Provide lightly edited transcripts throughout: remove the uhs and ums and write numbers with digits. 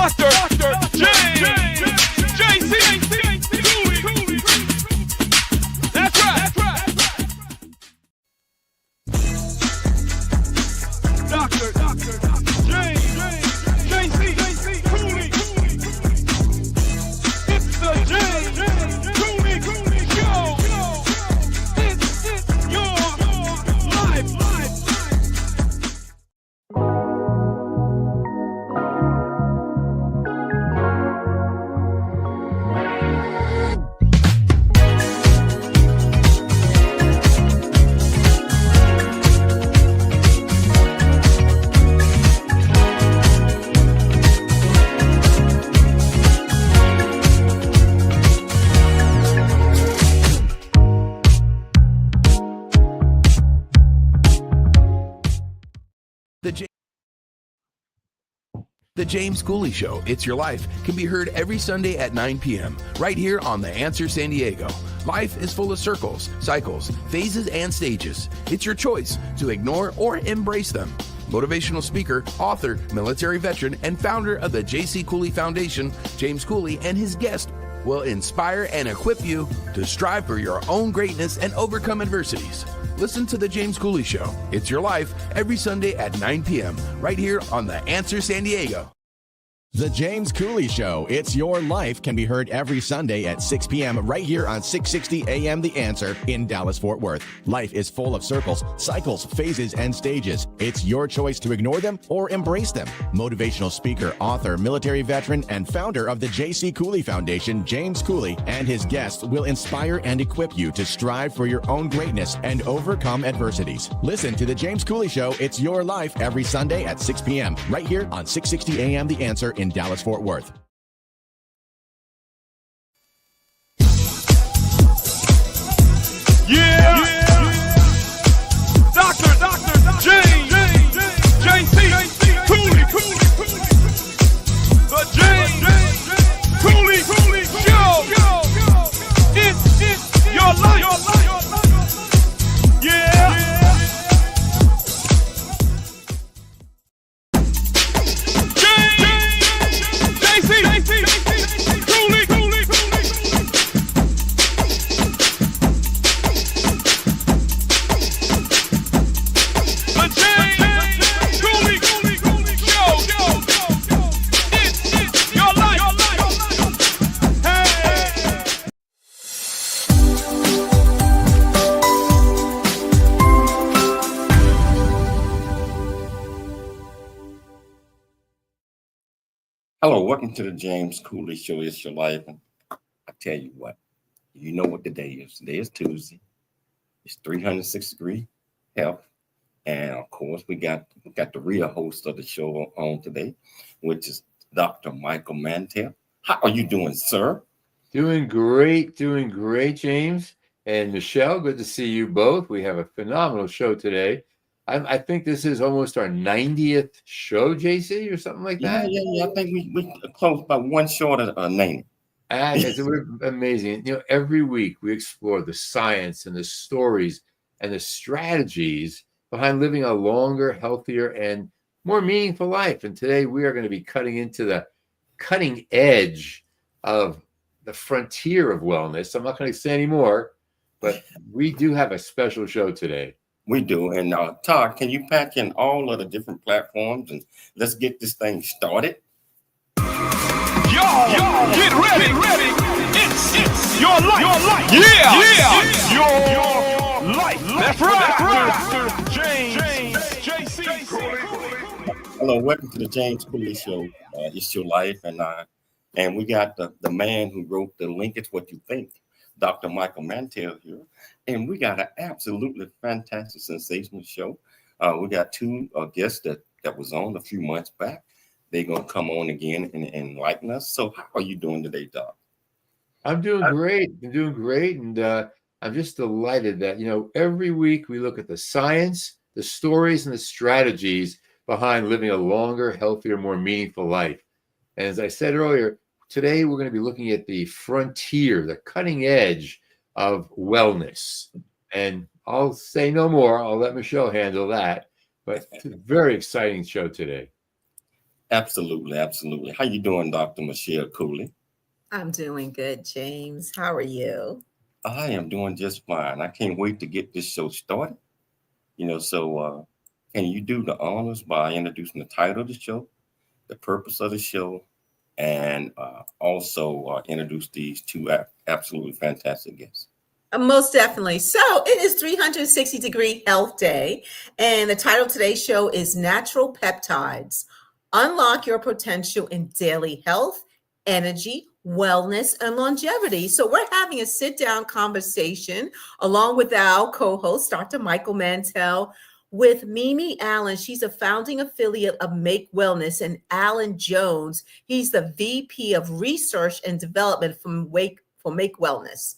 Dr. James JC Cooley. That's right. Dr. James JC Cooley. It's the James Cooley Show. It's your life. The James Cooley Show, It's Your Life, can be heard every Sunday at 9 p.m. right here on The Answer San Diego. Life is full of circles, cycles, phases, and stages. It's your choice to ignore or embrace them. Motivational speaker, author, military veteran, and founder of the J.C. Cooley Foundation, James Cooley, and his guest will inspire and equip you to strive for your own greatness and overcome adversities. Listen to The James Cooley Show, It's Your Life, every Sunday at 9 p.m. right here on The Answer San Diego. The James Cooley Show, It's Your Life, can be heard every Sunday at 6 p.m. right here on 660 AM The Answer in Dallas-Fort Worth. Life is full of circles, cycles, phases, and stages. It's your choice to ignore them or embrace them. Motivational speaker, author, military veteran, and founder of the J.C. Cooley Foundation, James Cooley, and his guests will inspire and equip you to strive for your own greatness and overcome adversities. Listen to The James Cooley Show, It's Your Life, every Sunday at 6 p.m. right here on 660 AM The Answer in Dallas-Fort Worth. Yeah. Dr. James JC Cooley. The James Cooley Show. It's your life. Yeah. Hello, welcome to the James Cooley Show. It's Your Life. And I tell you what, you know what the day is. Today is Tuesday. It's 306-degree health. And of course, we got the real host of the show on today, which is Dr. Michael Mantell. How are you doing, sir? Doing great, James. And Michelle, good to see you both. We have a phenomenal show today. I think this is almost our 90th show, JC, or something like that. Yeah. I think we close by one short of a name. It's amazing. Every week we explore the science and the stories and the strategies behind living a longer, healthier, and more meaningful life. And today we are going to be cutting into the cutting edge of the frontier of wellness. I'm not going to say any more, but we do have a special show today. We do. And Todd, can you pack in all of the different platforms and let's get this thing started? Y'all, get ready. It's your life. Yeah. It's your life. That's right. Dr. James JC Cooley. Hello, welcome to the James Cooley Show. It's Your Life. And we got the man who wrote the link, It's What You Think, Dr. Michael Mantell here. And we got an absolutely fantastic, sensational show. We got two guests that was on a few months back. They're going to come on again and enlighten us. So how are you doing today, Doc? I'm doing great. And I'm just delighted that, every week we look at the science, the stories, and the strategies behind living a longer, healthier, more meaningful life. And as I said earlier, today we're going to be looking at the frontier, the cutting edge of wellness. And I'll say no more. I'll let Michelle handle that. But it's a very exciting show today. Absolutely, absolutely. How you doing, Dr. Michelle Cooley? I'm doing good, James. How are you? I am doing just fine. I can't wait to get this show started. Can you do the honors by introducing the title of the show, the purpose of the show, and also introduce these two absolutely fantastic guests? Most definitely. So it is 360-degree health day, and the title of today's show is Natural Peptides. Unlock your potential in daily health, energy, wellness, and longevity. So we're having a sit-down conversation along with our co-host, Dr. Michael Mantell, with Mimi Allen. She's a founding affiliate of Make Wellness, and Alan Jones. He's the VP of Research and Development for Make Wellness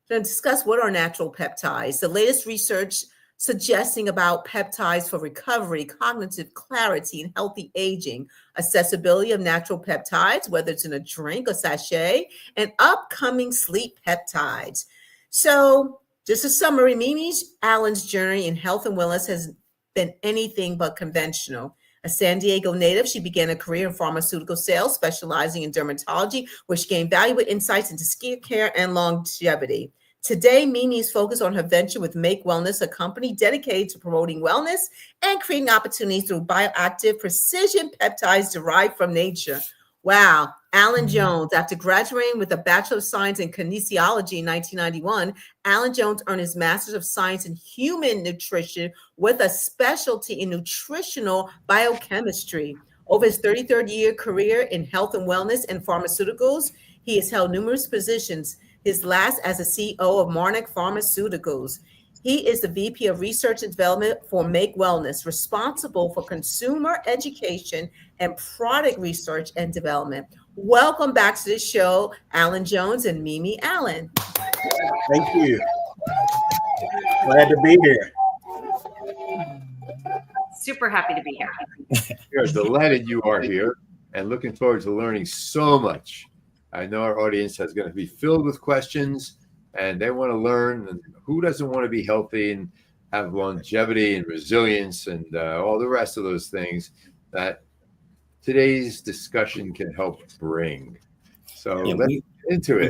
to discuss what are natural peptides. The latest research suggesting about peptides for recovery, cognitive clarity, and healthy aging, accessibility of natural peptides, whether it's in a drink or sachet, and upcoming sleep peptides. So just a summary, Mimi Allen's journey in health and wellness has been anything but conventional. A San Diego native, she began a career in pharmaceutical sales, specializing in dermatology, where she gained valuable insights into skin care and longevity. Today, Mimi is focused on her venture with Make Wellness, a company dedicated to promoting wellness and creating opportunities through bioactive precision peptides derived from nature. Wow. Alan Jones, after graduating with a Bachelor of Science in Kinesiology in 1991, Alan Jones earned his Master's of Science in Human Nutrition with a specialty in nutritional biochemistry. Over his 33rd year career in health and wellness and pharmaceuticals, he has held numerous positions, his last as a CEO of Marnick Pharmaceuticals. He is the VP of Research and Development for Make Wellness, responsible for consumer education and product research and development. Welcome back to the show, Alan Jones and Mimi Allen. Thank you. Glad to be here. Super happy to be here. We are delighted you are here and looking forward to learning so much. I know our audience is going to be filled with questions and they want to learn. And who doesn't want to be healthy and have longevity and resilience and all the rest of those things that today's discussion can help bring. So let's get into it.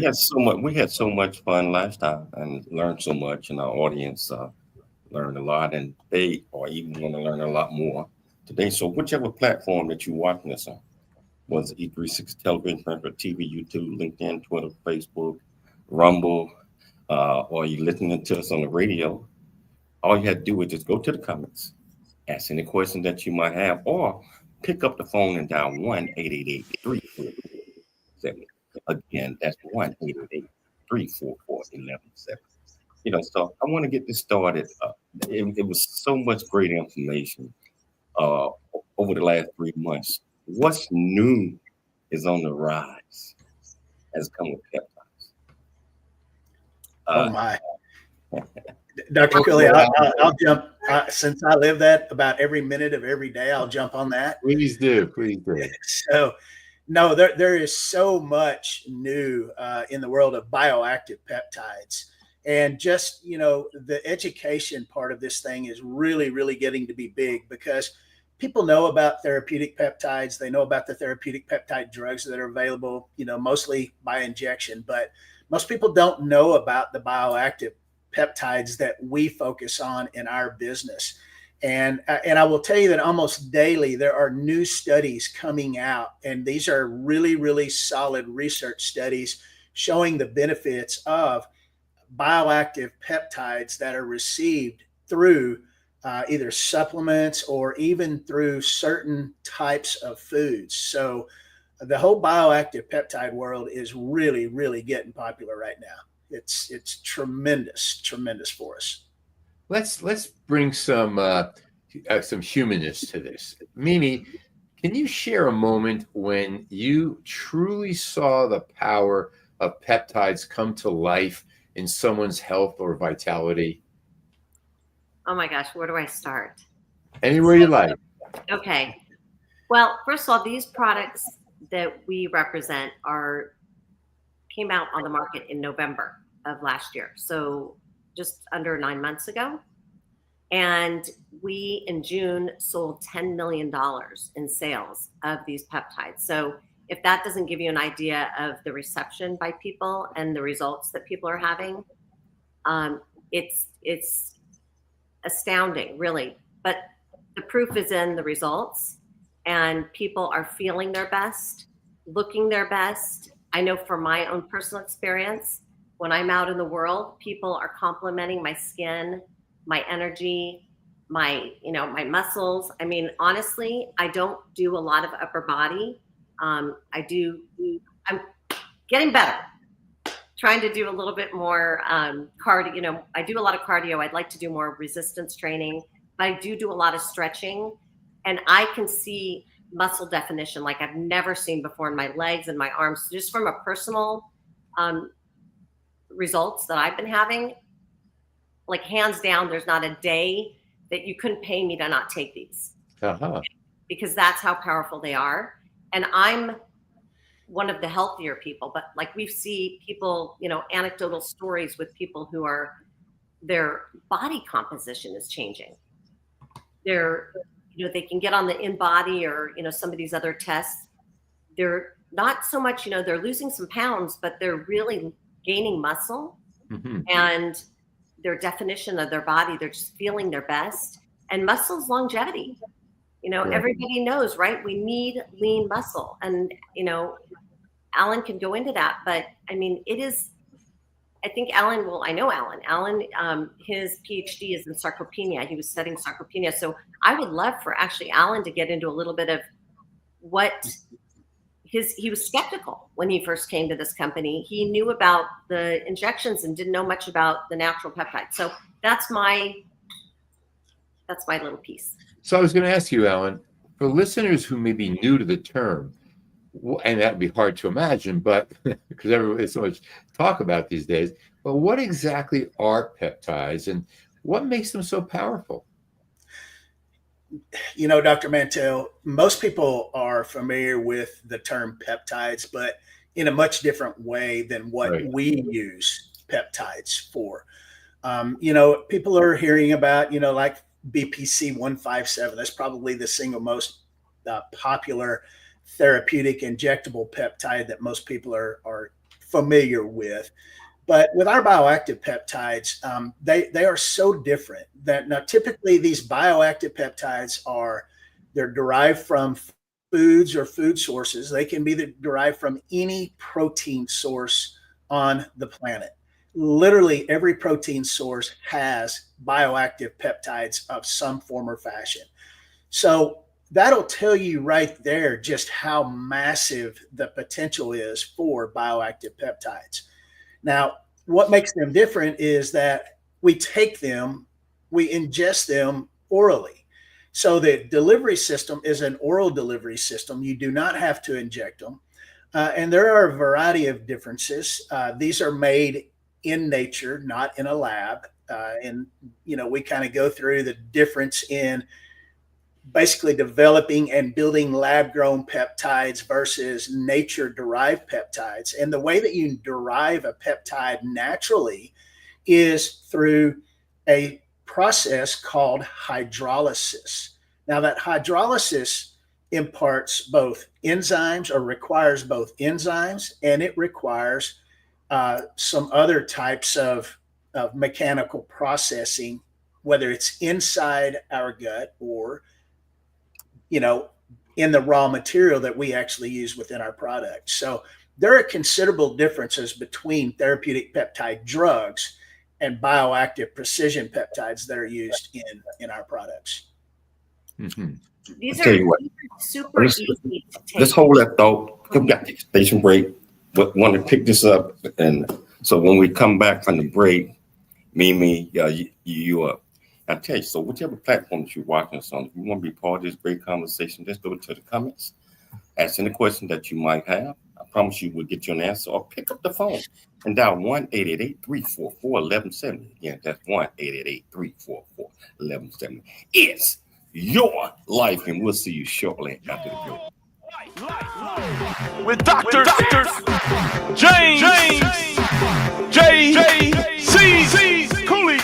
We had so much fun last time and learned so much, and our audience learned a lot, and they are even going to learn a lot more today. So whichever platform that you're watching this on, was E360 Television, TV, YouTube, LinkedIn, Twitter, Facebook, Rumble, or you listening to us on the radio, all you have to do is just go to the comments, ask any question that you might have, or pick up the phone and dial 1-888-344-1170. Again, that's 1-888-344-1170. So I want to get this started. It was so much great information over the last 3 months. What's new is on the rise has come with peptides. Oh my. Dr. Cooley, I'll jump. Since I live that about every minute of every day, I'll jump on that. Please do. Please do. So, no, there is so much new in the world of bioactive peptides. And just, the education part of this thing is really, really getting to be big because people know about therapeutic peptides. They know about the therapeutic peptide drugs that are available, mostly by injection. But most people don't know about the bioactive peptides that we focus on in our business. And I will tell you that almost daily, there are new studies coming out. And these are really, really solid research studies showing the benefits of bioactive peptides that are received through either supplements or even through certain types of foods. So the whole bioactive peptide world is really, really getting popular right now. It's tremendous for us. Let's bring some humanness to this. Mimi, can you share a moment when you truly saw the power of peptides come to life in someone's health or vitality? Oh my gosh, where do I start? Anywhere you like. Okay. Well, first of all, these products that we represent came out on the market in November of last year. So just under 9 months ago. And we in June sold $10 million in sales of these peptides. So if that doesn't give you an idea of the reception by people and the results that people are having, it's astounding, really. But the proof is in the results, and people are feeling their best, looking their best. I know from my own personal experience, when I'm out in the world, people are complimenting my skin, my energy, my muscles. I mean, honestly, I don't do a lot of upper body. I'm getting better, trying to do a little bit more cardio. I do a lot of cardio. I'd like to do more resistance training, but I do a lot of stretching, and I can see muscle definition like I've never seen before in my legs and my arms, just from a personal results that I've been having. Like, hands down, there's not a day that you couldn't pay me to not take these, because that's how powerful they are. And I'm one of the healthier people, but like, we see people, anecdotal stories with people who are, their body composition is changing. They can get on the InBody or, some of these other tests. They're not so much, they're losing some pounds, but they're really gaining muscle, and their definition of their body, they're just feeling their best. And muscle's longevity. Everybody knows, right? We need lean muscle. And, Alan can go into that, but I mean, I think Alan I know Alan. Alan, his PhD is in sarcopenia. He was studying sarcopenia. So I would love for actually Alan to get into a little bit of what he was skeptical when he first came to this company. He knew about the injections and didn't know much about the natural peptide. So that's my little piece. So I was going to ask you, Alan, for listeners who may be new to the term, and that would be hard to imagine, but because there's so much talk about these days, but what exactly are peptides and what makes them so powerful? Dr. Mantell, most people are familiar with the term peptides, but in a much different way than what we use peptides for. People are hearing about, like BPC 157. That's probably the single most popular therapeutic injectable peptide that most people are familiar with. But with our bioactive peptides, they are so different that now typically these bioactive peptides they're derived from foods or food sources. They can be derived from any protein source on the planet. Literally every protein source has bioactive peptides of some form or fashion. So that'll tell you right there just how massive the potential is for bioactive peptides. Now, what makes them different is that we ingest them orally. So the delivery system is an oral delivery system. You do not have to inject them. And there are a variety of differences. These are made in nature, not in a lab. And we kind of go through the difference in basically developing and building lab-grown peptides versus nature-derived peptides. And the way that you derive a peptide naturally is through a process called hydrolysis. Now, that hydrolysis imparts both enzymes, or requires both enzymes, and it requires some other types of mechanical processing, whether it's inside our gut or in the raw material that we actually use within our products. So there are considerable differences between therapeutic peptide drugs and bioactive precision peptides that are used in our products. These are super easy to take. Let's hold that thought. We've got the station break, but want to pick this up. And so when we come back from the break, Mimi, you up. I tell you, so whichever platform that you're watching us on, if you want to be part of this great conversation, just go to the comments, ask any question that you might have. I promise you we'll get you an answer, or pick up the phone and dial 1-888-344-1170. Again, that's 1-888-344-1170. It's your life, and we'll see you shortly after the break. With Dr. James J.C. Cooley.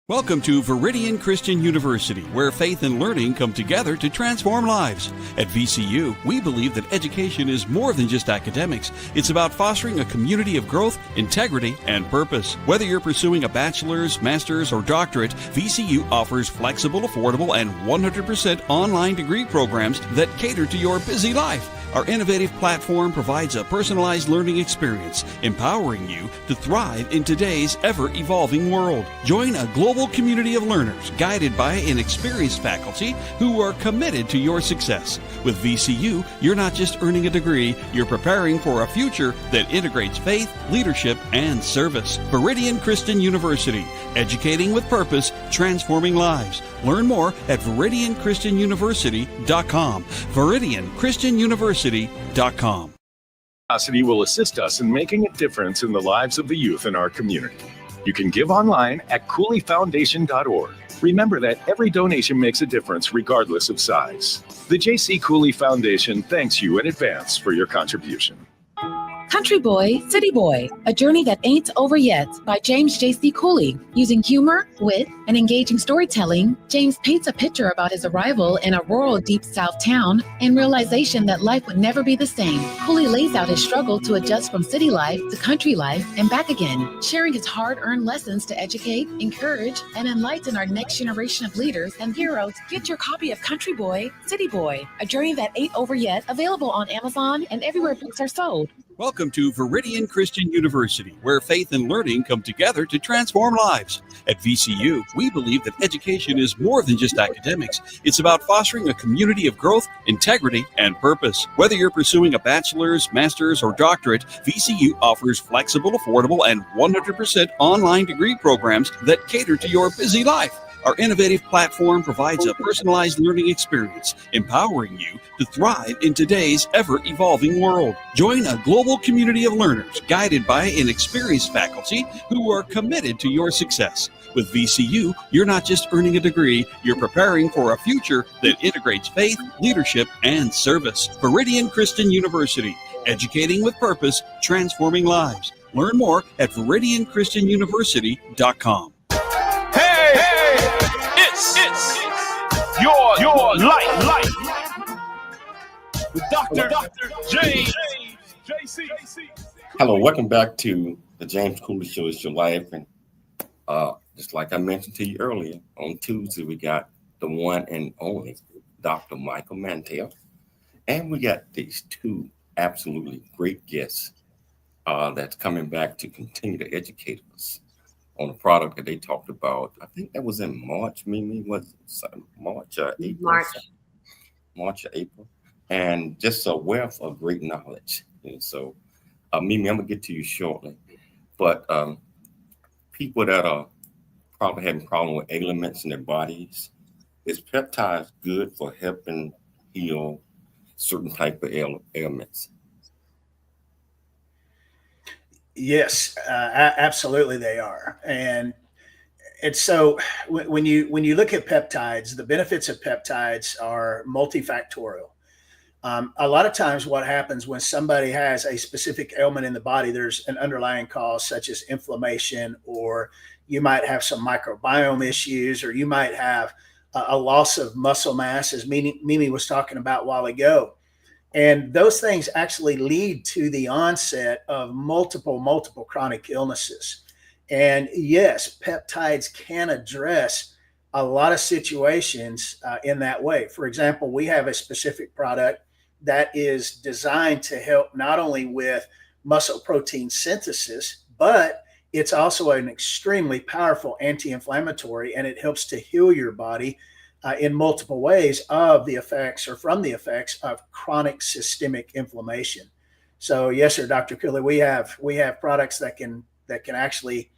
Welcome to Viridian Christian University, where faith and learning come together to transform lives. At VCU, we believe that education is more than just academics. It's about fostering a community of growth, integrity, and purpose. Whether you're pursuing a bachelor's, master's, or doctorate, VCU offers flexible, affordable, and 100% online degree programs that cater to your busy life. Our innovative platform provides a personalized learning experience, empowering you to thrive in today's ever-evolving world. Join a global community of learners guided by an experienced faculty who are committed to your success. With VCU, you're not just earning a degree, you're preparing for a future that integrates faith, leadership, and service. Viridian Christian University, educating with purpose, transforming lives. Learn more at ViridianChristianUniversity.com. ViridianChristianUniversity.com. Generosity will assist us in making a difference in the lives of the youth in our community. You can give online at CooleyFoundation.org. Remember that every donation makes a difference regardless of size. The J.C. Cooley Foundation thanks you in advance for your contribution. Country Boy, City Boy, A Journey That Ain't Over Yet by James J.C. Cooley. Using humor, wit, and engaging storytelling, James paints a picture about his arrival in a rural Deep South town and realization that life would never be the same. Cooley lays out his struggle to adjust from city life to country life and back again, sharing his hard-earned lessons to educate, encourage, and enlighten our next generation of leaders and heroes. Get your copy of Country Boy, City Boy, A Journey That Ain't Over Yet, available on Amazon and everywhere books are sold. Welcome to Viridian Christian University, where faith and learning come together to transform lives. At VCU, we believe that education is more than just academics. It's about fostering a community of growth, integrity, and purpose. Whether you're pursuing a bachelor's, master's, or doctorate, VCU offers flexible, affordable, and 100% online degree programs that cater to your busy life. Our innovative platform provides a personalized learning experience, empowering you to thrive in today's ever-evolving world. Join a global community of learners guided by an experienced faculty who are committed to your success. With VCU, you're not just earning a degree, you're preparing for a future that integrates faith, leadership, and service. Viridian Christian University, educating with purpose, transforming lives. Learn more at ViridianChristianUniversity.com. It's your life. With Dr. James J.C. Hello, welcome back to the James Cooley Show. It's your life. And just like I mentioned to you earlier, on Tuesday, we got the one and only Dr. Michael Mantell. And we got these two absolutely great guests that's coming back to continue to educate us on a product that they talked about. I think that was in March. Mimi, was March or April? March or April. And just a wealth of great knowledge. And so, Mimi, I'm gonna get to you shortly. But people that are probably having problem with ailments in their bodies, is peptides good for helping heal certain type of ailments? Yes, absolutely they are. And so when you look at peptides, the benefits of peptides are multifactorial. A lot of times what happens when somebody has a specific ailment in the body, there's an underlying cause such as inflammation, or you might have some microbiome issues, or you might have a loss of muscle mass, as Mimi was talking about a while ago. And those things actually lead to the onset of multiple chronic illnesses. And yes, peptides can address a lot of situations in that way. For example, we have a specific product that is designed to help not only with muscle protein synthesis, but it's also an extremely powerful anti-inflammatory, and it helps to heal your body in multiple ways from the effects of chronic systemic inflammation. So yes, sir, Dr. Cooley, we have products that can actually,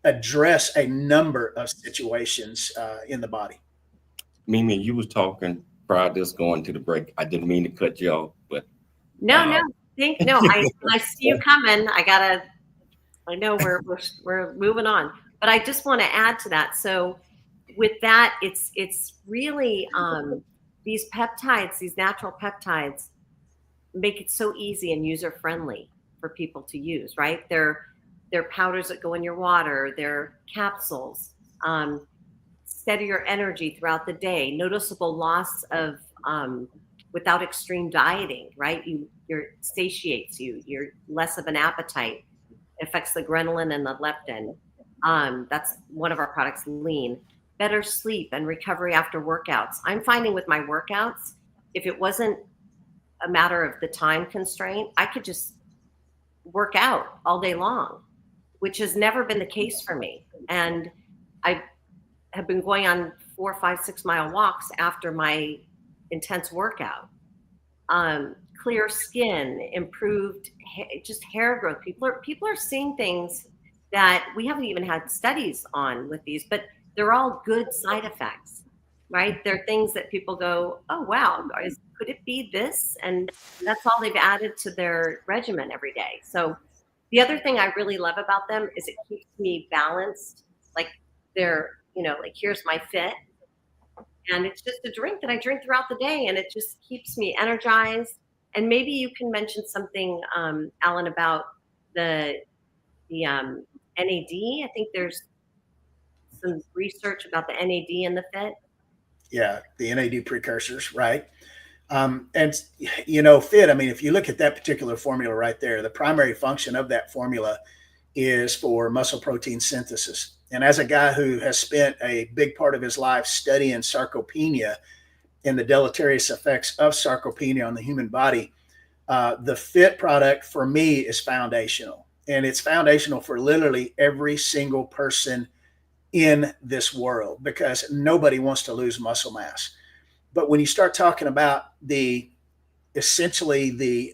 address a number of situations in the body. Mimi, you was talking prior to us going to the break. I didn't mean to cut you off, but I see you coming. I know we're moving on. But I just want to add to that. So with that, it's really these peptides, these natural peptides, make it so easy and user friendly for people to use, right? They're powders that go in your water. They're capsules. Steadier energy throughout the day. Noticeable loss of without extreme dieting, right? You're satiates you. You're less of an appetite. It affects the ghrelin and the leptin. That's one of our products, Lean. Better sleep and recovery after workouts. I'm finding with my workouts, if it wasn't a matter of the time constraint, I could just work out all day long, which has never been the case for me. And I have been going on 4, 5, 6 mile walks after my intense workout. Clear skin, improved just hair growth. People are seeing things that we haven't even had studies on with these, but they're all good side effects, right? They're things that people go, oh, wow, could it be this? And that's all they've added to their regimen every day. So the other thing I really love about them is it keeps me balanced. Like they're, like here's my Fit. And it's just a drink that I drink throughout the day, and it just keeps me energized. And maybe you can mention something, Alan, about the NAD. I think there's some research about the NAD in the Fit. Yeah, the NAD precursors, right? And Fit, I mean, if you look at that particular formula right there, the primary function of that formula is for muscle protein synthesis. And as a guy who has spent a big part of his life studying sarcopenia and the deleterious effects of sarcopenia on the human body, the Fit product for me is foundational. And it's foundational for literally every single person in this world, because nobody wants to lose muscle mass. But when you start talking about essentially the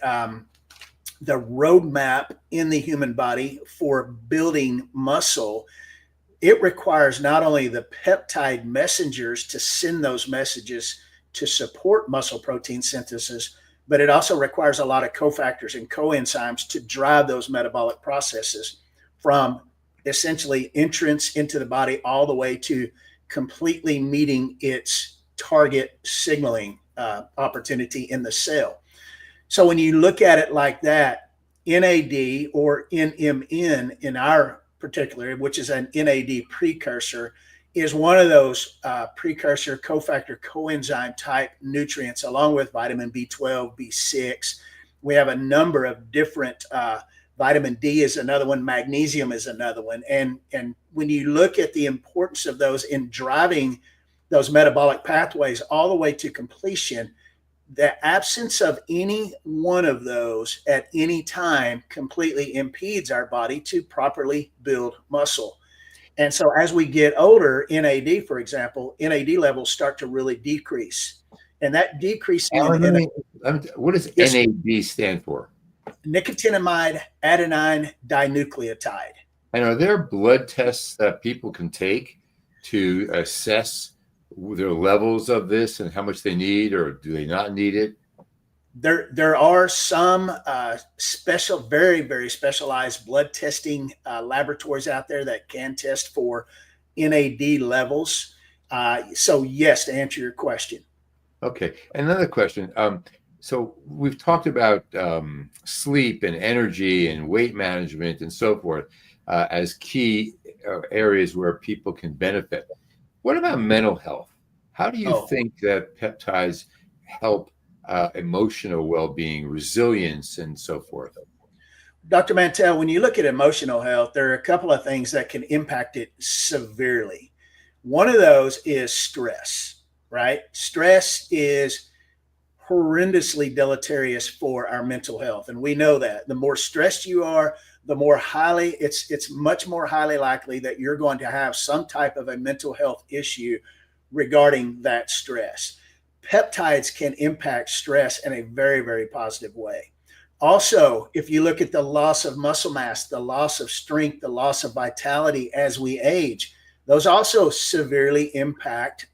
roadmap in the human body for building muscle, it requires not only the peptide messengers to send those messages to support muscle protein synthesis, but it also requires a lot of cofactors and coenzymes to drive those metabolic processes from essentially entrance into the body all the way to completely meeting its target signaling opportunity in the cell. So when you look at it like that, NAD or NMN in our particular, which is an NAD precursor, is one of those precursor cofactor coenzyme type nutrients, along with vitamin B12, B6. We have a number of different vitamin D is another one, magnesium is another one. And when you look at the importance of those in driving those metabolic pathways all the way to completion, the absence of any one of those at any time completely impedes our body to properly build muscle. And so as we get older, NAD, for example, NAD levels start to really decrease. And that decrease what does NAD stand for? Nicotinamide adenine dinucleotide. And are there blood tests that people can take to assess their levels of this and how much they need, or do they not need it? There are some special, very, very specialized blood testing laboratories out there that can test for NAD levels. So yes, to answer your question. Okay. Another question. So we've talked about sleep and energy and weight management and so forth as key areas where people can benefit. What about mental health? How do you think that peptides help emotional well-being, resilience, and so forth? Dr. Mantell, when you look at emotional health, there are a couple of things that can impact it severely. One of those is stress, right? Stress is horrendously deleterious for our mental health. And we know that the more stressed you are, the more highly, it's much more highly likely that you're going to have some type of a mental health issue regarding that stress. Peptides can impact stress in a very, very positive way. Also, if you look at the loss of muscle mass, the loss of strength, the loss of vitality as we age, those also severely impact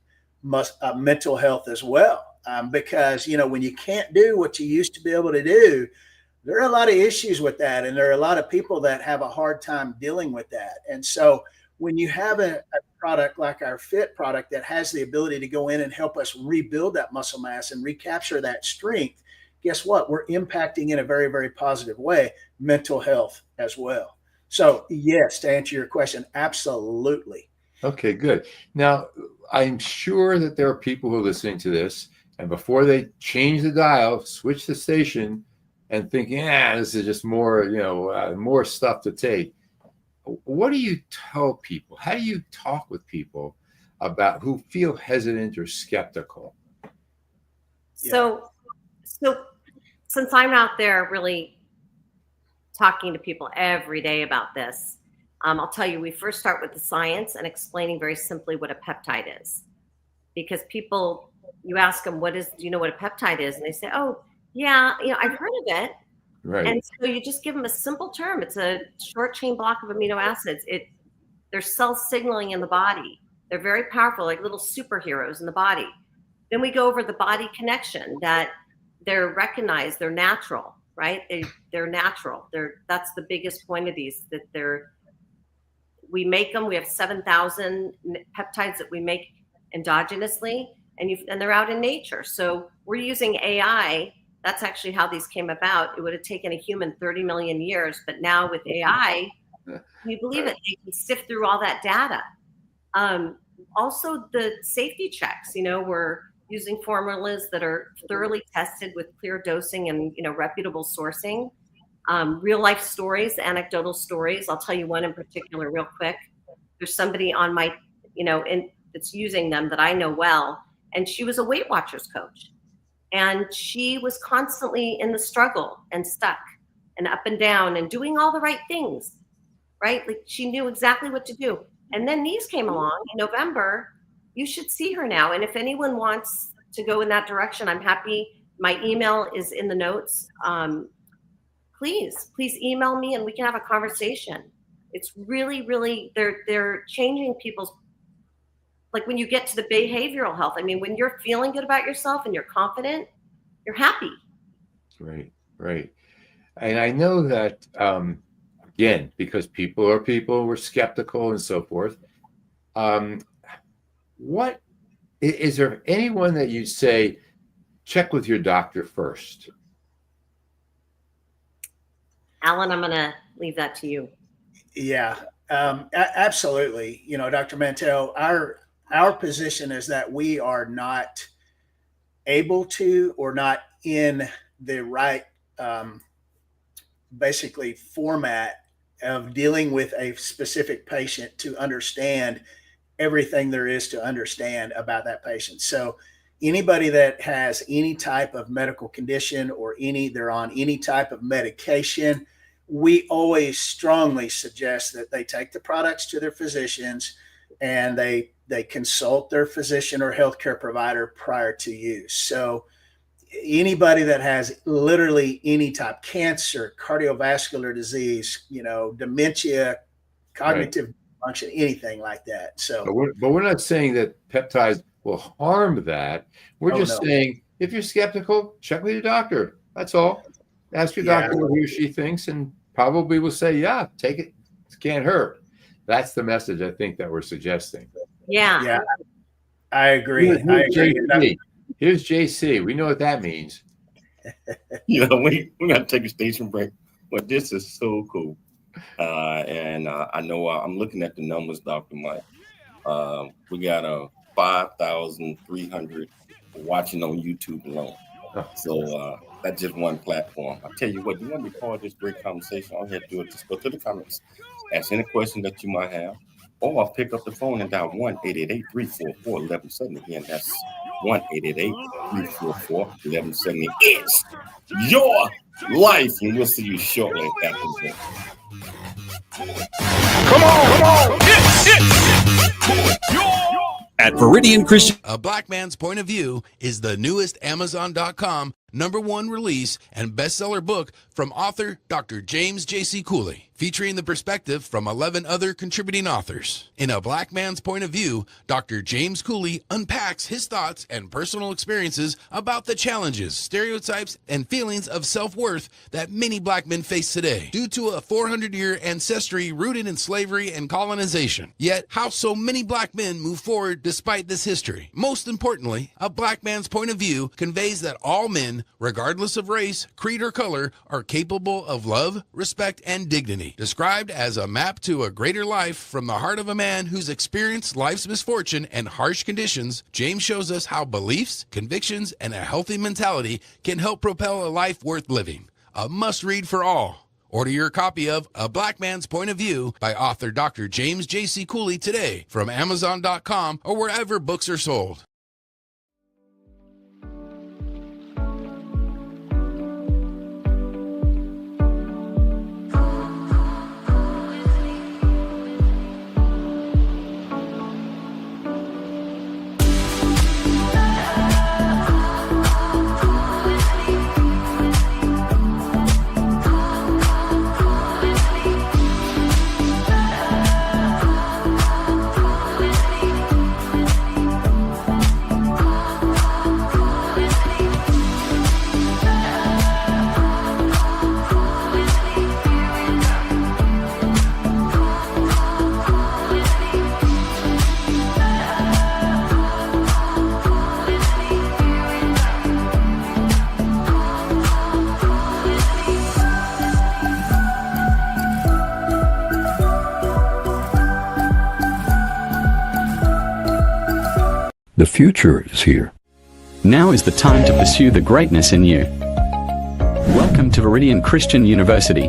mental health as well. Because, when you can't do what you used to be able to do, there are a lot of issues with that. And there are a lot of people that have a hard time dealing with that. And so when you have a product like our Fit product that has the ability to go in and help us rebuild that muscle mass and recapture that strength, guess what? We're impacting in a very, very positive way mental health as well. So yes, to answer your question, absolutely. Okay, good. Now, I'm sure that there are people who are listening to this, and before they change the dial, switch the station, and thinking, this is just more, more stuff to take. What do you tell people? How do you talk with people about who feel hesitant or skeptical? So since I'm out there really talking to people every day about this, I'll tell you, we first start with the science and explaining very simply what a peptide is. Because people, you ask them, do you know what a peptide is? And they say, oh, yeah, I've heard of it. Right. And so you just give them a simple term. It's a short chain block of amino acids. They're cell signaling in the body. They're very powerful, like little superheroes in the body. Then we go over the body connection, that they're recognized, they're natural, right? They're natural. That's the biggest point of these, that we make them. We have 7,000 peptides that we make endogenously, and they're out in nature. So we're using AI. That's actually how these came about. It would have taken a human 30 million years, but now with AI, can you believe it? They can sift through all that data. Also, the safety checks. We're using formulas that are thoroughly tested with clear dosing and reputable sourcing. Real life stories, anecdotal stories. I'll tell you one in particular real quick. There's somebody on my, that's using them that I know well, and she was a Weight Watchers coach. And she was constantly in the struggle and stuck and up and down and doing all the right things, right? Like she knew exactly what to do. And then these came along in November. You should see her now. And if anyone wants to go in that direction, I'm happy. My email is in the notes. Please email me and we can have a conversation. It's really, really, they're changing people's, like when you get to the behavioral health, when you're feeling good about yourself and you're confident, you're happy. Right. And I know that, again, because people are people, we're skeptical and so forth. What is there anyone that you'd say, check with your doctor first? Alan, I'm going to leave that to you. Yeah, absolutely. Dr. Mantell, our position is that we are not able to, or not in the right, basically format of dealing with a specific patient to understand everything there is to understand about that patient. So anybody that has any type of medical condition or they're on any type of medication, we always strongly suggest that they take the products to their physicians and they consult their physician or healthcare provider prior to use. So anybody that has literally any type, cancer, cardiovascular disease, dementia, cognitive function, anything like that. So, but we're not saying that peptides will harm that. We're just saying, if you're skeptical, check with your doctor. That's all. Ask your doctor what he or she thinks, and probably will say, yeah, take it. It can't hurt. That's the message I think that we're suggesting. Yeah. I agree. Here's JC. We know what that means. We got to take a station break, but this is so cool. And I know I'm looking at the numbers, Dr. Mike. We got 5,300 watching on YouTube alone. So that's just one platform. I tell you what, you want to record this great conversation? All you have to do is just go to the comments, ask any question that you might have, or I'll pick up the phone and dial 1-888-344-1170. Again, that's 1-888-344-1170. It's your life, and we'll see you shortly after this. Come on. At Viridian Christian. A Black Man's Point of View is the newest Amazon.com #1 release and bestseller book from author Dr. James J.C. Cooley, featuring the perspective from 11 other contributing authors. In A Black Man's Point of View, Dr. James Cooley unpacks his thoughts and personal experiences about the challenges, stereotypes, and feelings of self-worth that many black men face today due to a 400-year ancestry rooted in slavery and colonization. Yet, how so many black men move forward despite this history. Most importantly, A Black Man's Point of View conveys that all men, regardless of race, creed, or color, are capable of love, respect, and dignity. Destiny, described as a map to a greater life from the heart of a man who's experienced life's misfortune and harsh conditions. James shows us how beliefs, convictions, and a healthy mentality can help propel a life worth living. A must-read for all. Order your copy of A Black Man's Point of View by author Dr. James J.C. Cooley today from Amazon.com or wherever books are sold. The future is here. Now is the time to pursue the greatness in you. Welcome to Viridian Christian University,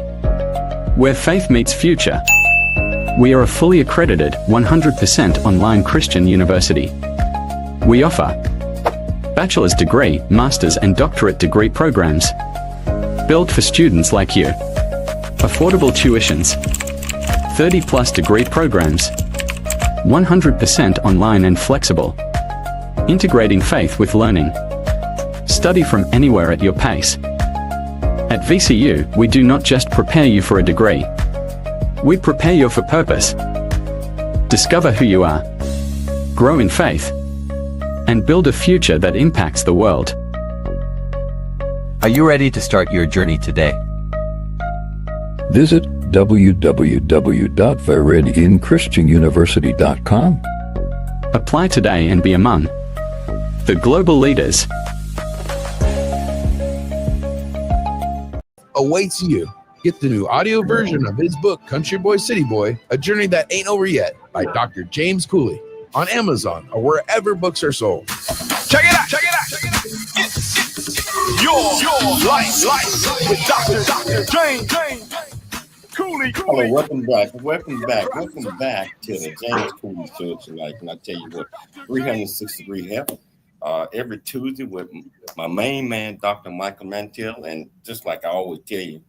where faith meets future. We are a fully accredited, 100% online Christian university. We offer bachelor's degree, master's and doctorate degree programs, built for students like you. Affordable tuitions, 30+ degree programs, 100% online and flexible. Integrating faith with learning. Study from anywhere at your pace. At VCU, we do not just prepare you for a degree. We prepare you for purpose. Discover who you are. Grow in faith. And build a future that impacts the world. Are you ready to start your journey today? Visit www.viridianchristianuniversity.com. Apply today and be among the global leaders. Awaits you. Get the new audio version of his book, Country Boy, City Boy, A Journey That Ain't Over Yet by Dr. James Cooley on Amazon or wherever books are sold. Check it out. Your life with Dr. James Cooley. Hello, welcome back to the James Cooley Show. Tonight, and I tell you what, 360 degree health. Every Tuesday with my main man, Dr. Michael Mantell, and just like I always tell you,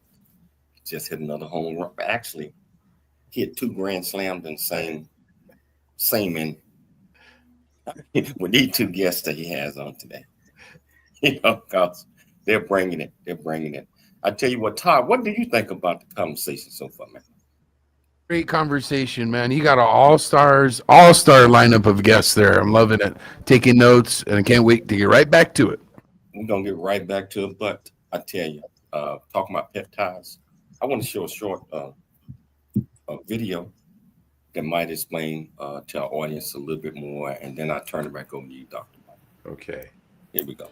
just hit another home run. Actually, hit 2 grand slams in the same in with these 2 guests that he has on today. Because they're bringing it. I tell you what, Todd, what do you think about the conversation so far, man? Great conversation, man. You got an all-star lineup of guests there. I'm loving it. Taking notes, and I can't wait to get right back to it. We're going to get right back to it, but I tell you, talking about peptides, I want to show a short video that might explain to our audience a little bit more, and then I'll turn it back over to you, Dr. Mike. Okay. Here we go.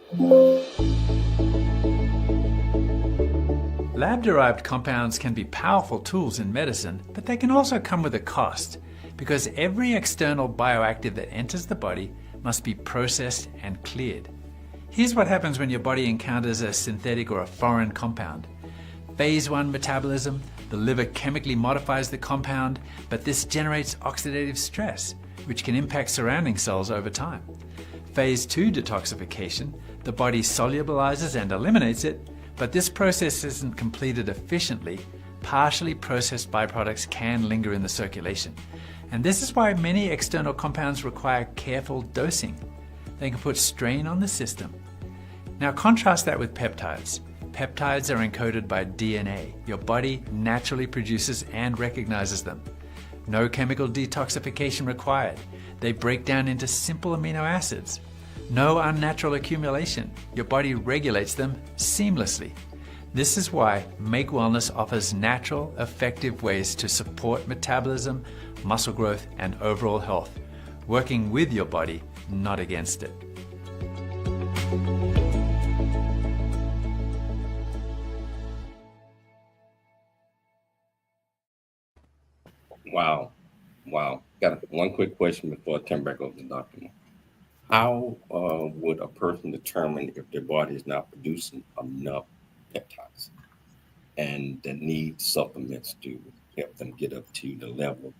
Lab-derived compounds can be powerful tools in medicine, but they can also come with a cost, because every external bioactive that enters the body must be processed and cleared. Here's what happens when your body encounters a synthetic or a foreign compound. Phase 1 metabolism, the liver chemically modifies the compound, but this generates oxidative stress, which can impact surrounding cells over time. Phase 2 detoxification, the body solubilizes and eliminates it, but this process isn't completed efficiently. Partially processed byproducts can linger in the circulation. And this is why many external compounds require careful dosing. They can put strain on the system. Now contrast that with peptides. Peptides are encoded by DNA. Your body naturally produces and recognizes them. No chemical detoxification required. They break down into simple amino acids. No unnatural accumulation. Your body regulates them seamlessly. This is why Make Wellness offers natural, effective ways to support metabolism, muscle growth, and overall health, working with your body, not against it. Wow. Wow. Got one quick question before I turn back over to Dr. Moore. How would a person determine if their body is not producing enough peptides and that need supplements to help them get up to the level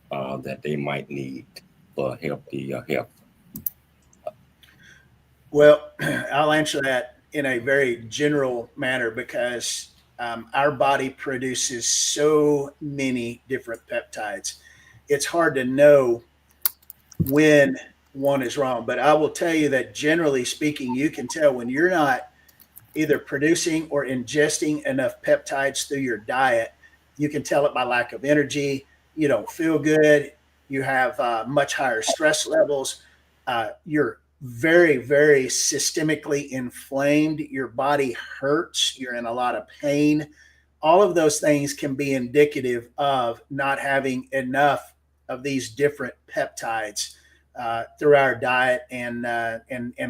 that they might need for healthy health? Well, I'll answer that in a very general manner because our body produces so many different peptides. It's hard to know when one is wrong, but I will tell you that generally speaking, you can tell when you're not either producing or ingesting enough peptides through your diet. You can tell it by lack of energy. You don't feel good. You have much higher stress levels. You're very, very systemically inflamed. Your body hurts. You're in a lot of pain. All of those things can be indicative of not having enough of these different peptides through our diet and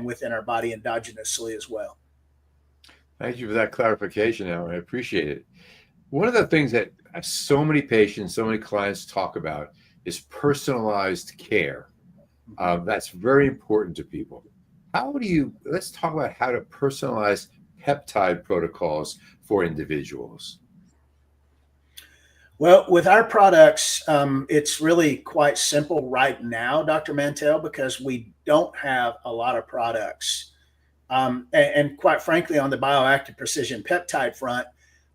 within our body endogenously as well. Thank you for that clarification, Alan. I appreciate it. One of the things that so many patients, so many clients talk about is personalized care. That's very important to people. Let's talk about how to personalize peptide protocols for individuals. Well, with our products, it's really quite simple right now, Dr. Mantell, because we don't have a lot of products. And quite frankly, on the bioactive precision peptide front,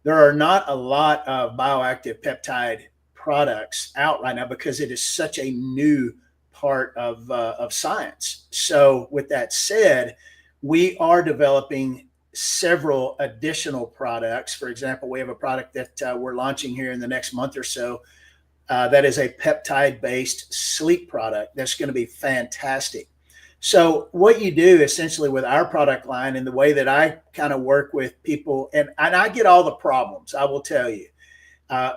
there are not a lot of bioactive peptide products out right now because it is such a new part of science. So with that said, we are developing several additional products. For example, we have a product that we're launching here in the next month or so that is a peptide-based sleep product that's going to be fantastic. So what you do essentially with our product line and the way that I kind of work with people, and I get all the problems, I will tell you,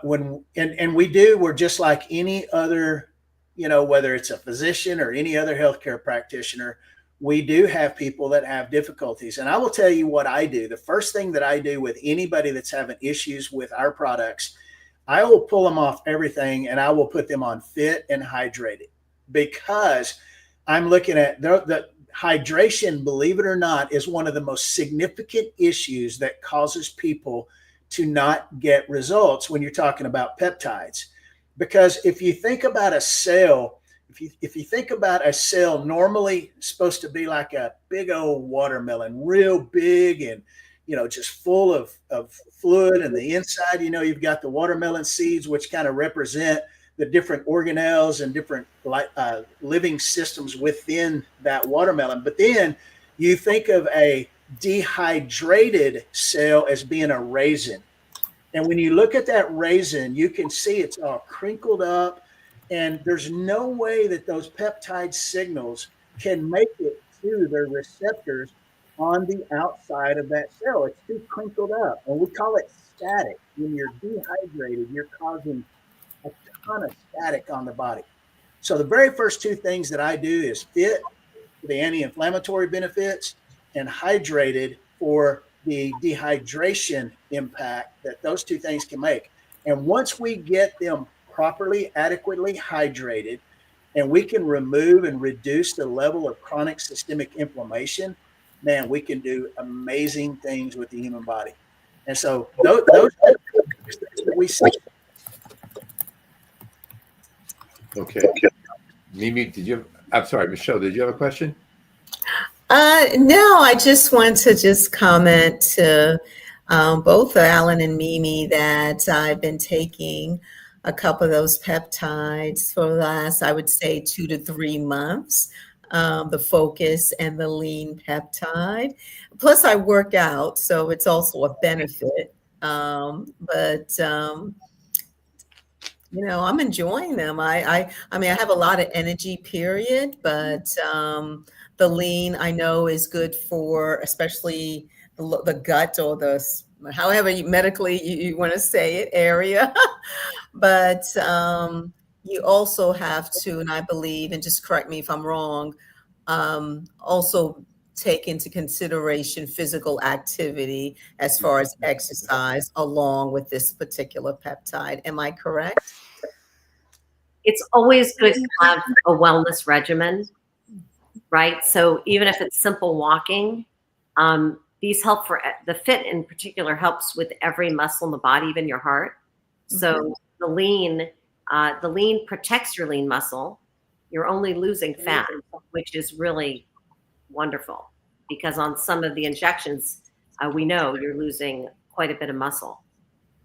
we're just like any other, whether it's a physician or any other healthcare practitioner, we do have people that have difficulties. And I will tell you what I do. The first thing that I do with anybody that's having issues with our products, I will pull them off everything and I will put them on fit and hydrated, because I'm looking at the hydration, believe it or not, is one of the most significant issues that causes people to not get results when you're talking about peptides. Because if you think about a cell, if you think about a cell normally supposed to be like a big old watermelon, real big and, just full of fluid, and the inside, you've got the watermelon seeds, which kind of represent the different organelles and different living systems within that watermelon. But then you think of a dehydrated cell as being a raisin. And when you look at that raisin, you can see it's all crinkled up, and there's no way that those peptide signals can make it to their receptors on the outside of that cell. It's too crinkled up, and we call it static. When you're dehydrated, you're causing a ton of static on the body. So the very first two things that I do is fit for the anti-inflammatory benefits and hydrated for the dehydration impact that those two things can make. And once we get them properly, adequately hydrated, and we can remove and reduce the level of chronic systemic inflammation, man, we can do amazing things with the human body. And so those are the things that we see. Okay. Mimi, I'm sorry, Michelle, did you have a question? No, I just want to just comment to both Alan and Mimi that I've been taking a couple of those peptides for the last, I would say, 2 to 3 months, the focus and the lean peptide. Plus I work out, so it's also a benefit. I'm enjoying them. I mean, I have a lot of energy, period, but the lean I know is good for especially the gut, or the, however medically you want to say it, area. But you also have to, and I believe, and just correct me if I'm wrong, also take into consideration physical activity as far as Mm-hmm. exercise along with this particular peptide. Am I correct? it's always good to have a wellness regimen, right? So even if it's simple walking, these help for the fit in particular helps with every muscle in the body, even your heart. So the lean protects your lean muscle. You're only losing fat, which is really wonderful because on some of the injections, we know you're losing quite a bit of muscle,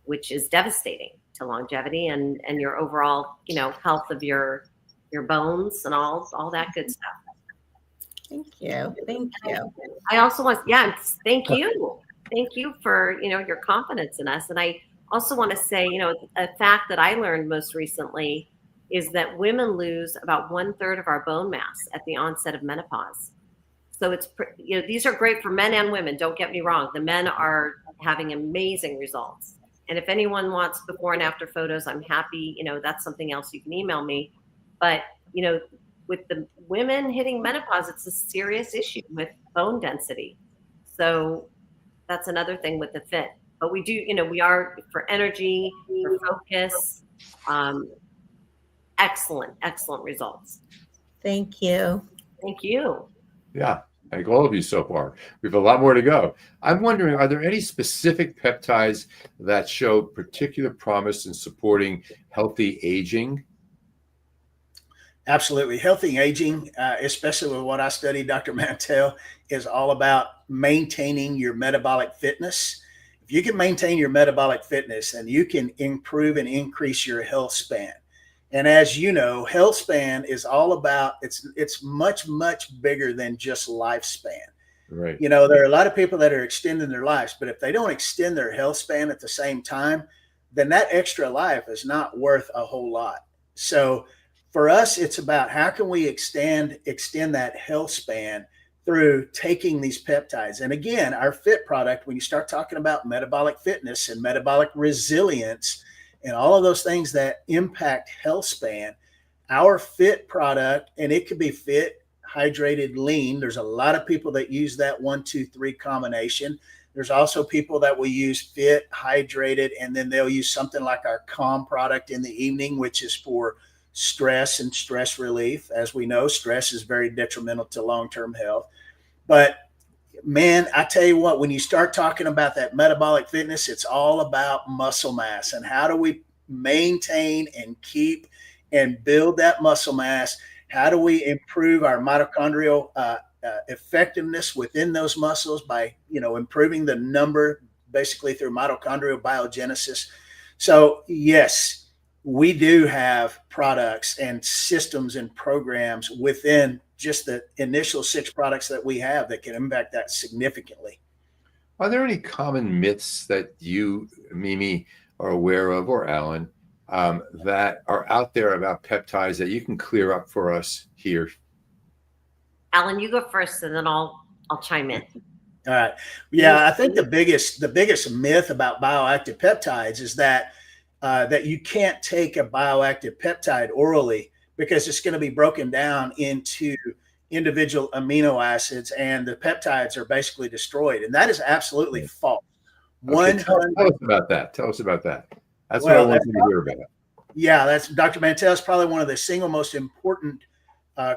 which is devastating to longevity and your overall, health of your bones and all that good stuff. Thank you. Thank you. I also want, thank you. Thank you for, your confidence in us. And I also want to say, a fact that I learned most recently is that women lose about 1/3 of our bone mass at the onset of menopause. So it's, these are great for men and women. Don't get me wrong. The men are having amazing results. And if anyone wants before and after photos, I'm happy, that's something else you can email me. But, with the women hitting menopause, it's a serious issue with bone density. So that's another thing with the fit. But we do, we are for energy, for focus, excellent results. Thank you. Thank you. Yeah, thank all of you so far. We have a lot more to go. I'm wondering, are there any specific peptides that show particular promise in supporting healthy aging? Absolutely. Healthy aging, especially with what I studied, Dr. Mantell, is all about maintaining your metabolic fitness. If you can maintain your metabolic fitness, then you can improve and increase your health span. And as you know, health span is all about, it's much, much bigger than just lifespan. Right. There are a lot of people that are extending their lives, but if they don't extend their health span at the same time, then that extra life is not worth a whole lot. So for us, it's about how can we extend that health span through taking these peptides. And again, our FIT product, when you start talking about metabolic fitness and metabolic resilience and all of those things that impact health span, our FIT product, and it could be fit, hydrated, lean. There's a lot of people that use that 1, 2, 3 combination. There's also people that will use fit, hydrated, and then they'll use something like our calm product in the evening, which is for stress and stress relief. As we know, stress is very detrimental to long-term health. But man, I tell you what, when you start talking about that metabolic fitness, it's all about muscle mass and how do we maintain and keep and build that muscle mass? How do we improve our mitochondrial effectiveness within those muscles by, improving the number basically through mitochondrial biogenesis? So yes, we do have products and systems and programs within just the initial 6 products that we have that can impact that significantly. Are there any common myths that you, Mimi, are aware of, or Alan, that are out there about peptides that you can clear up for us here? Alan, you go first, and then I'll chime in. All right. Yeah, I think the biggest myth about bioactive peptides is that you can't take a bioactive peptide orally because it's going to be broken down into individual amino acids and the peptides are basically destroyed. And that is absolutely false. Okay, tell us about that. Tell us about that. That's what I want you to hear about. Yeah, that's Dr. Mantell is probably one of the single most important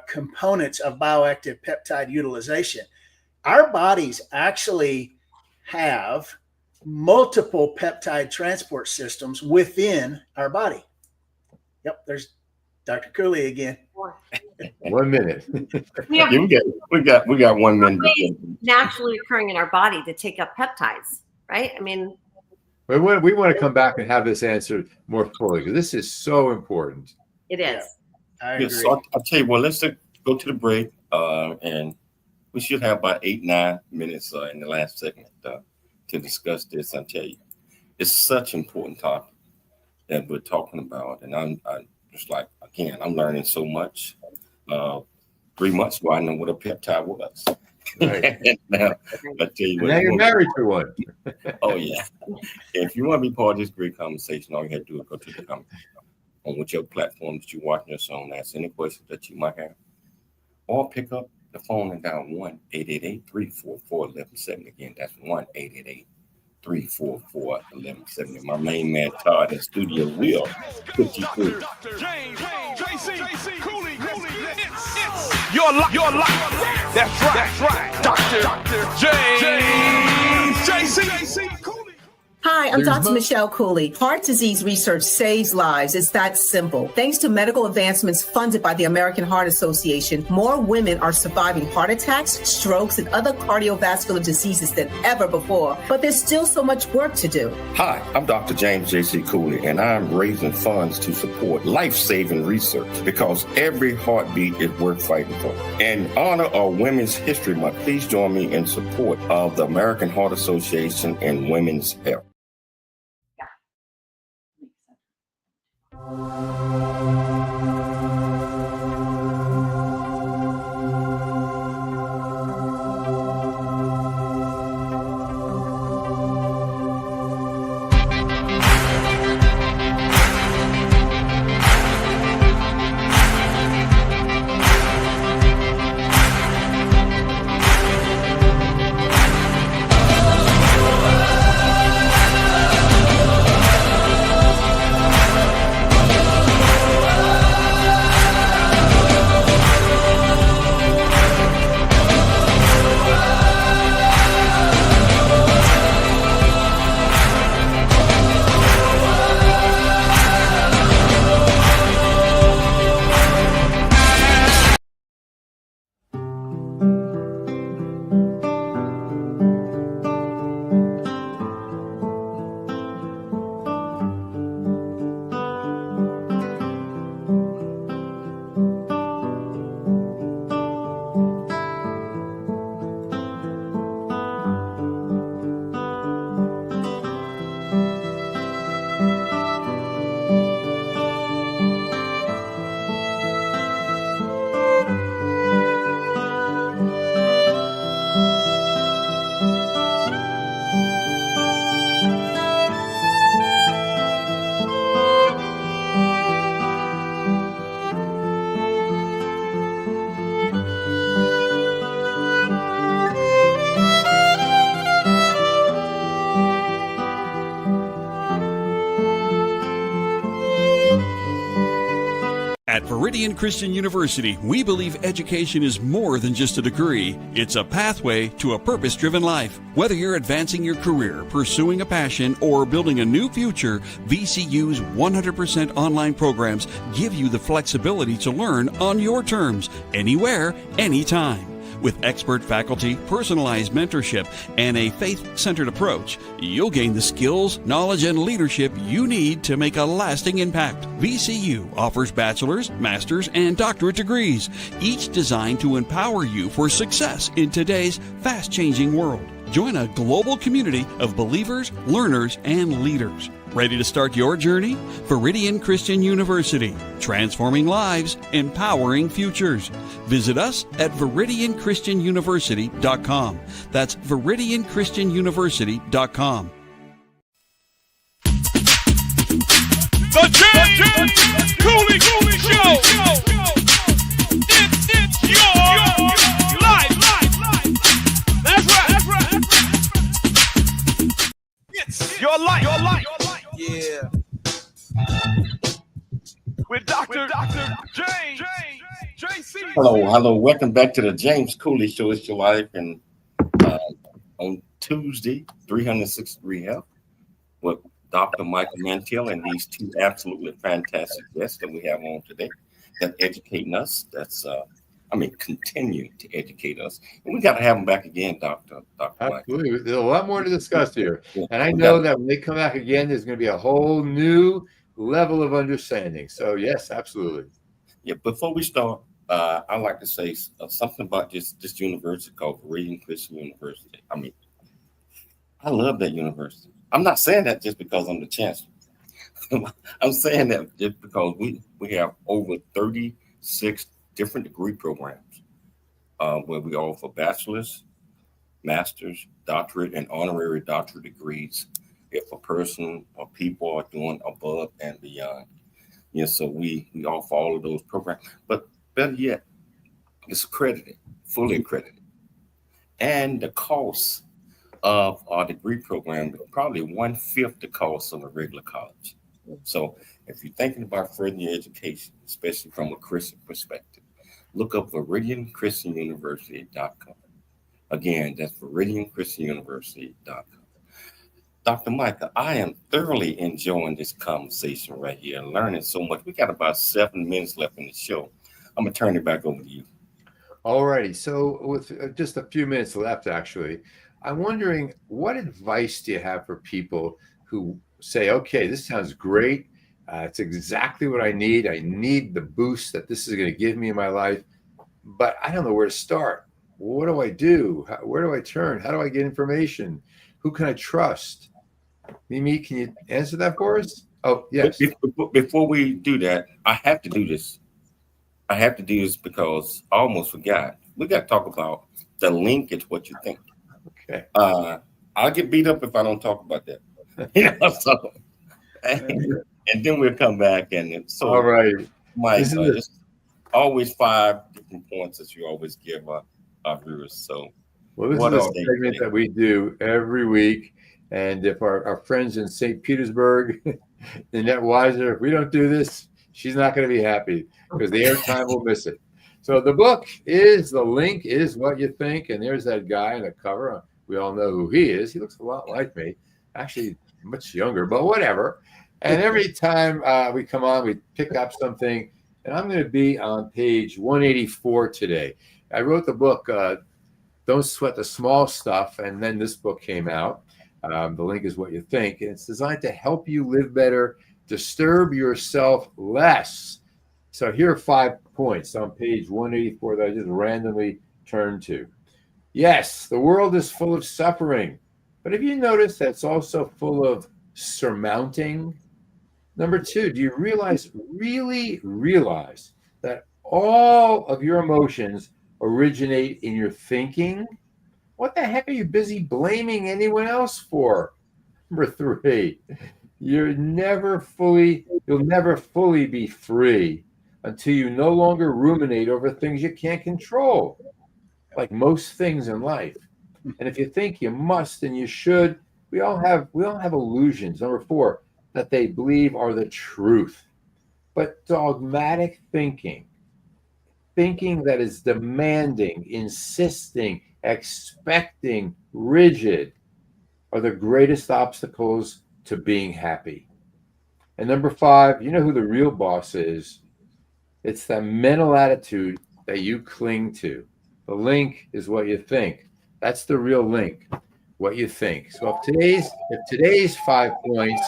components of bioactive peptide utilization. Our bodies actually have multiple peptide transport systems within our body. Yep, there's Dr. Cooley again. 1 minute. we got 1 minute. Naturally occurring in our body to take up peptides, right? I mean, we want to come back and have this answered more fully because this is so important. It is. I agree. So I'll tell you what, let's go to the break, and we should have about 8-9 minutes in the last segment to discuss this. I tell you, it's such an important topic that we're talking about, and I'm just like, again, I'm learning so much. 3 months ago, I know what a peptide was. Right. Now, I tell you what, now you're married to one. Oh yeah. If you want to be part of this great conversation, all you have to do is go to the comment on whichever platform that you're watching us on. Ask any questions that you might have, or pick up the phone and dial 1-888-344-1170. Again, that's 1-888-344-1170. 344-1170. My main man Todd in studio will put you through. Your life. That's right. Dr. James JC Cooley. Hi, I'm Dr. Michelle Cooley. Heart disease research saves lives. It's that simple. Thanks to medical advancements funded by the American Heart Association, more women are surviving heart attacks, strokes, and other cardiovascular diseases than ever before. But there's still so much work to do. Hi, I'm Dr. James JC Cooley, and I'm raising funds to support life-saving research because every heartbeat is worth fighting for. In honor of Women's History Month, please join me in support of the American Heart Association and women's health. At Viridian Christian University, we believe education is more than just a degree. It's a pathway to a purpose-driven life. Whether you're advancing your career, pursuing a passion, or building a new future, VCU's 100% online programs give you the flexibility to learn on your terms, anywhere, anytime. With expert faculty, personalized mentorship, and a faith-centered approach, you'll gain the skills, knowledge, and leadership you need to make a lasting impact. VCU offers bachelor's, master's, and doctorate degrees, each designed to empower you for success in today's fast-changing world. Join a global community of believers, learners, and leaders. Ready to start your journey? Viridian Christian University, transforming lives, empowering futures. Visit us at ViridianChristianUniversity.com. That's ViridianChristianUniversity.com. The James Cooley Show. It's your life. That's right. It's your life. Yeah. With Dr. James JC. Hello. Welcome back to the James Cooley Show. It's your life, and on Tuesday, 360 Health with Dr. Michael Mantell and these two absolutely fantastic guests that we have on today that educating us. Continue to educate us. And we got to have them back again, Dr. Absolutely. There's a lot more to discuss here. And I know that when they come back again, there's going to be a whole new level of understanding. So, yes, absolutely. Yeah, before we start, I'd like to say something about this university called Viridian Christian University. I love that university. I'm not saying that just because I'm the chancellor. I'm saying that just because we have over 36 different degree programs where we offer bachelor's, master's, doctorate, and honorary doctorate degrees if a person or people are doing above and beyond. So we offer all of those programs. But better yet, it's accredited, fully accredited. And the cost of our degree program, probably 1/5 the cost of a regular college. So if you're thinking about furthering your education, especially from a Christian perspective, look up ViridianChristianUniversity.com. Again, that's ViridianChristianUniversity.com. Dr. Michael, I am thoroughly enjoying this conversation right here and learning so much. We got about 7 minutes left in the show. I'm going to turn it back over to you. All righty. So with just a few minutes left, actually, I'm wondering, what advice do you have for people who say, okay, this sounds great. It's exactly what I need. I need the boost that this is going to give me in my life, but I don't know where to start. What do I do? Where do I turn? How do I get information? Who can I trust? Mimi, can you answer that for us? Oh, yes. Before we do that, I have to do this. I have to do this because I almost forgot. We got to talk about the linkage, what you think. Okay. I'll get beat up if I don't talk about that. So, and then we'll come back. And so, all right. Mike, just always 5 different points that you always give our viewers. So, well, this is a segment that we do every week. And if our friends in St. Petersburg, Annette Weiser, if we don't do this, she's not going to be happy because the airtime will miss it. So the book is, the link is what you think. And there's that guy on the cover. We all know who he is. He looks a lot like me, actually much younger, but whatever. And every time we come on, we pick up something. And I'm going to be on page 184 today. I wrote the book, Don't Sweat the Small Stuff. And then this book came out. The link is what you think. And it's designed to help you live better, disturb yourself less. So here are 5 points on page 184 that I just randomly turned to. Yes, the world is full of suffering, but have you noticed that it's also full of surmounting? Number 2, do you really realize that all of your emotions originate in your thinking? What the heck are you busy blaming anyone else for? Number 3, you'll never fully be free until you no longer ruminate over things you can't control, like most things in life. And if you think you must and you should, we all have illusions. Number 4, that they believe are the truth. But dogmatic thinking that is demanding, insisting, expecting, rigid, are the greatest obstacles to being happy. And number 5, you know who the real boss is? It's the mental attitude that you cling to. The link is what you think. That's the real link, what you think. So if today's 5 points,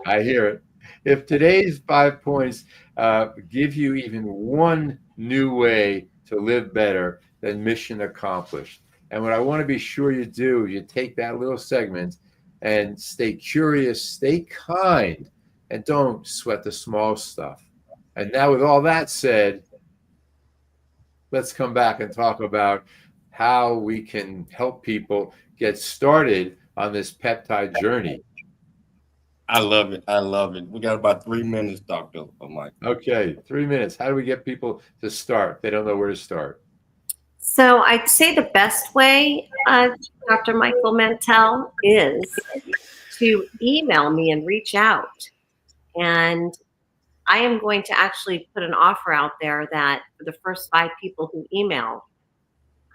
I hear it. If today's 5 points give you even one new way to live better, then mission accomplished. And what I want to be sure you do, you take that little segment and stay curious, stay kind, and don't sweat the small stuff. And now with all that said, let's come back and talk about how we can help people get started on this peptide journey. I love it. I love it. We got about 3 minutes, Dr. Mike. Okay, 3 minutes. How do we get people to start? They don't know where to start. So I'd say the best way, Dr. Michael Mantell, is to email me and reach out. And I am going to actually put an offer out there that for the first 5 people who email,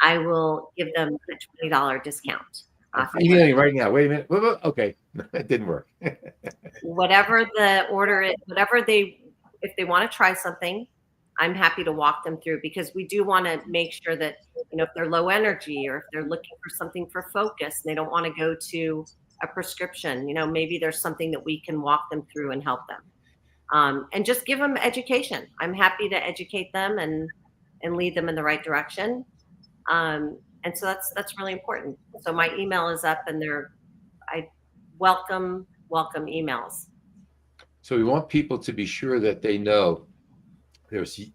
I will give them a $20 discount. I'm emailing right now. Wait a minute. Okay, that didn't work. Whatever the order is, if they want to try something, I'm happy to walk them through, because we do want to make sure that, if they're low energy or if they're looking for something for focus and they don't want to go to a prescription, maybe there's something that we can walk them through and help them. And just give them education. I'm happy to educate them and lead them in the right direction. And so that's really important. So my email is up, and I welcome emails. So we want people to be sure that they know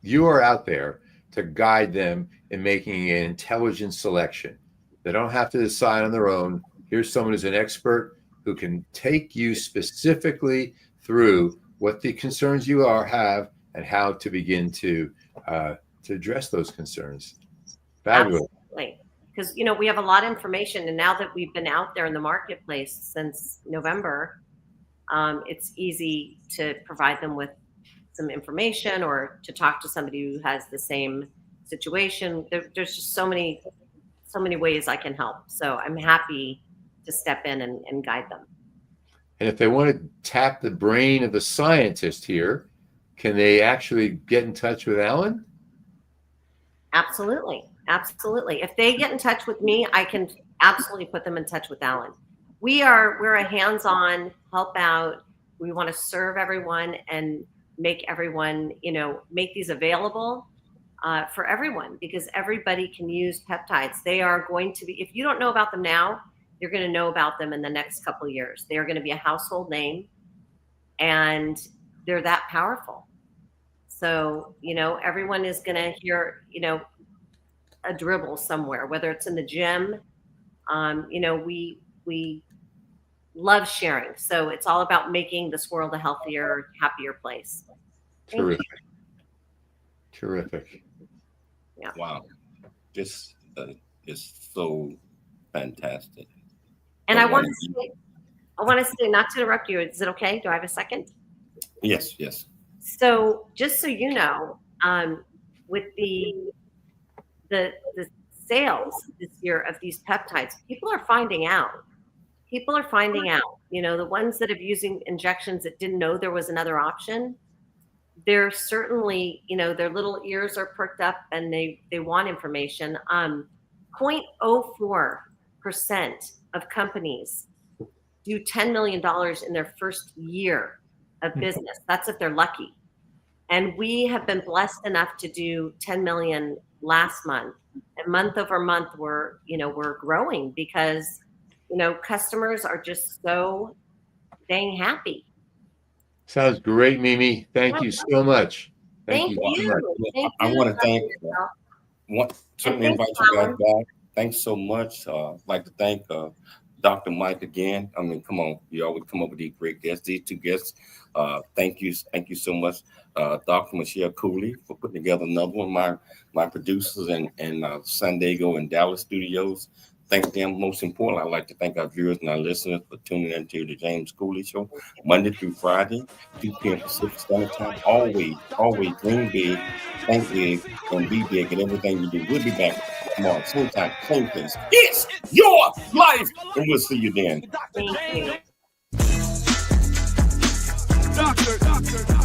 you are out there to guide them in making an intelligent selection. They don't have to decide on their own. Here's someone who's an expert who can take you specifically through what the concerns you have and how to begin to address those concerns. Fabulous. Absolutely. because, you know, we have a lot of information, and now that we've been out there in the marketplace since November, it's easy to provide them with some information or to talk to somebody who has the same situation. There's just so many ways I can help. So I'm happy to step in and guide them. And if they want to tap the brain of the scientist here, can they actually get in touch with Alan? Absolutely. Absolutely. If they get in touch with me, I can absolutely put them in touch with Alan. We're a hands-on, help out. We want to serve everyone and make everyone, you know, make these available for everyone, because everybody can use peptides. They are going to be, if you don't know about them now, you're going to know about them in the next couple of years. They are going to be a household name, and they're that powerful. So, you know, everyone is going to hear, you know, a dribble somewhere, whether it's in the gym. You know, we love sharing. So it's all about making this world a healthier, happier place. Terrific. Terrific. Yeah. Wow. This is so fantastic. And I want to say, not to interrupt you. Is it okay? Do I have a second? Yes, yes. So just so you know, with the sales this year of these peptides, people are finding out. You know, the ones that have using injections that didn't know there was another option, they're certainly, you know, their little ears are perked up and they want information. 0.04% of companies do $10 million in their first year of business. That's if they're lucky. And we have been blessed enough to do 10 million last month. And month over month, we're growing because, you know, customers are just so dang happy. Sounds great, Mimi. Thank you so much. Thank you. I want to certainly invite you guys back. Thanks so much. I'd like to thank Dr. Mike again. I mean, come on, you always come up with these great guests. These two guests, thank you so much, Dr. Michelle Cooley, for putting together another one. My producers in San Diego and Dallas studios. Thank them. Most importantly, I'd like to thank our viewers and our listeners for tuning into the James Cooley Show, Monday through Friday, 2 p.m. Pacific Standard Time. Always dream big, think big, and be big in everything you do. We'll be back tomorrow, same time, same place. It's your life, and we'll see you then. Thank you. Doctor.